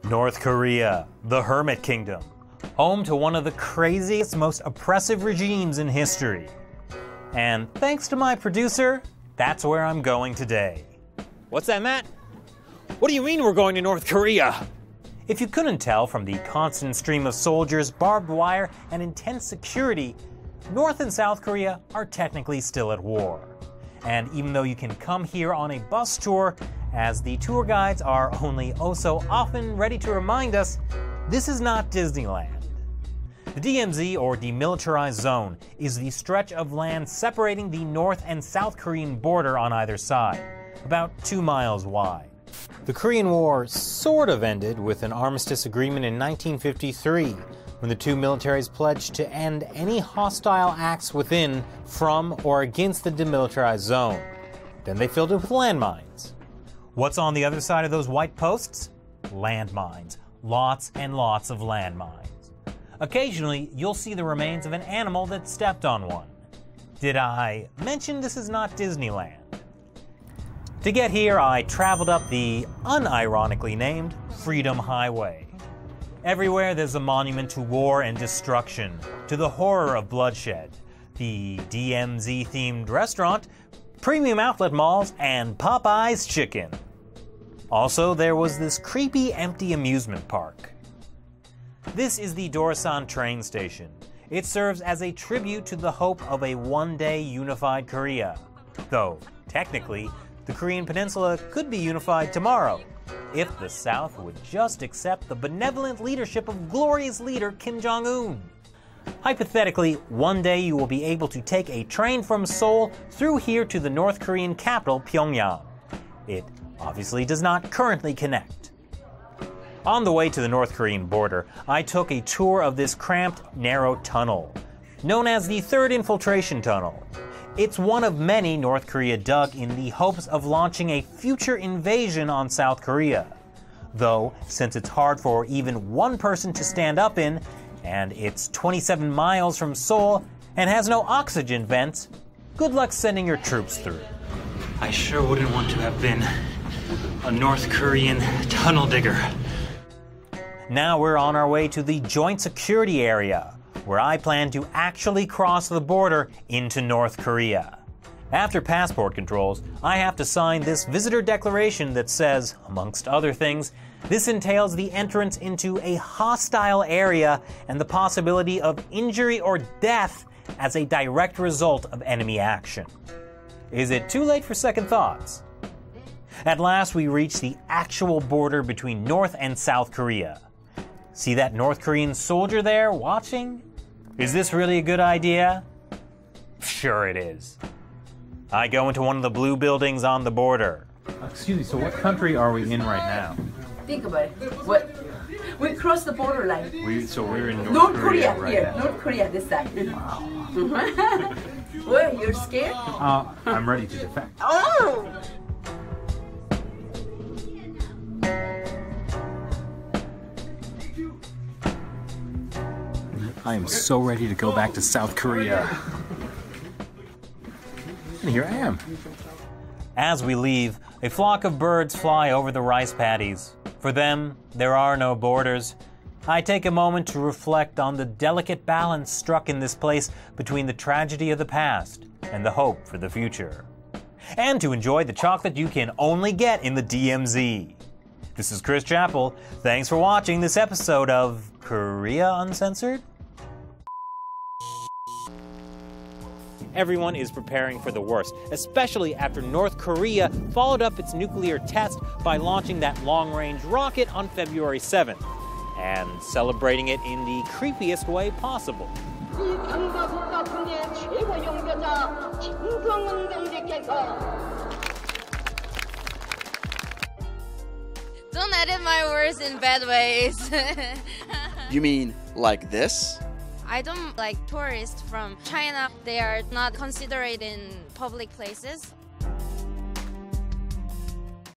North Korea, the Hermit Kingdom, home to one of the craziest, most oppressive regimes in history. And thanks to my producer, that's where I'm going today. What's that, Matt? What do you mean we're going to North Korea? If you couldn't tell from the constant stream of soldiers, barbed wire, and intense security, North and South Korea are technically still at war. And even though you can come here on a bus tour, as the tour guides are only oh so often ready to remind us, this is not Disneyland. The DMZ, or Demilitarized Zone, is the stretch of land separating the North and South Korean border on either side, about 2 miles wide. The Korean War sort of ended with an armistice agreement in 1953, when the two militaries pledged to end any hostile acts within, from, or against the demilitarized zone. Then they filled it with landmines. What's on the other side of those white posts? Landmines. Lots and lots of landmines. Occasionally, you'll see the remains of an animal that stepped on one. Did I mention this is not Disneyland? To get here, I traveled up the unironically named Freedom Highway. Everywhere there's a monument to war and destruction, to the horror of bloodshed, the DMZ-themed restaurant, premium outlet malls, and Popeye's chicken. Also, there was this creepy empty amusement park. This is the Dorasan train station. It serves as a tribute to the hope of a one-day unified Korea. Though, technically, the Korean peninsula could be unified tomorrow, if the South would just accept the benevolent leadership of glorious leader Kim Jong Un. Hypothetically, one day you will be able to take a train from Seoul through here to the North Korean capital, Pyongyang. It obviously does not currently connect. On the way to the North Korean border, I took a tour of this cramped, narrow tunnel, known as the Third Infiltration Tunnel. It's one of many North Korea dug in the hopes of launching a future invasion on South Korea. Though, since it's hard for even one person to stand up in, and it's 27 miles from Seoul and has no oxygen vents, good luck sending your troops through. I sure wouldn't want to have been a North Korean tunnel digger. Now we're on our way to the Joint Security Area, where I plan to actually cross the border into North Korea. After passport controls, I have to sign this visitor declaration that says, amongst other things, this entails the entrance into a hostile area and the possibility of injury or death as a direct result of enemy action. Is it too late for second thoughts? At last, we reach the actual border between North and South Korea. See that North Korean soldier there watching? Is this really a good idea? Sure it is. I go into one of the blue buildings on the border. Excuse me, so what country are we in right now? Think about it. What? We crossed the border line. We're in North Korea right here. now. North Korea this side. Wow. What? You're scared? I'm ready to defect. Oh! I am so ready to go back to South Korea. And here I am. As we leave, a flock of birds fly over the rice paddies. For them, there are no borders. I take a moment to reflect on the delicate balance struck in this place between the tragedy of the past and the hope for the future. And to enjoy the chocolate you can only get in the DMZ. This is Chris Chapel. Thanks for watching this episode of Korea Uncensored. Everyone is preparing for the worst, especially after North Korea followed up its nuclear test by launching that long-range rocket on February 7th, and celebrating it in the creepiest way possible. Don't edit my words in bad ways. You mean like this? I don't like tourists from China. They are not considered in public places.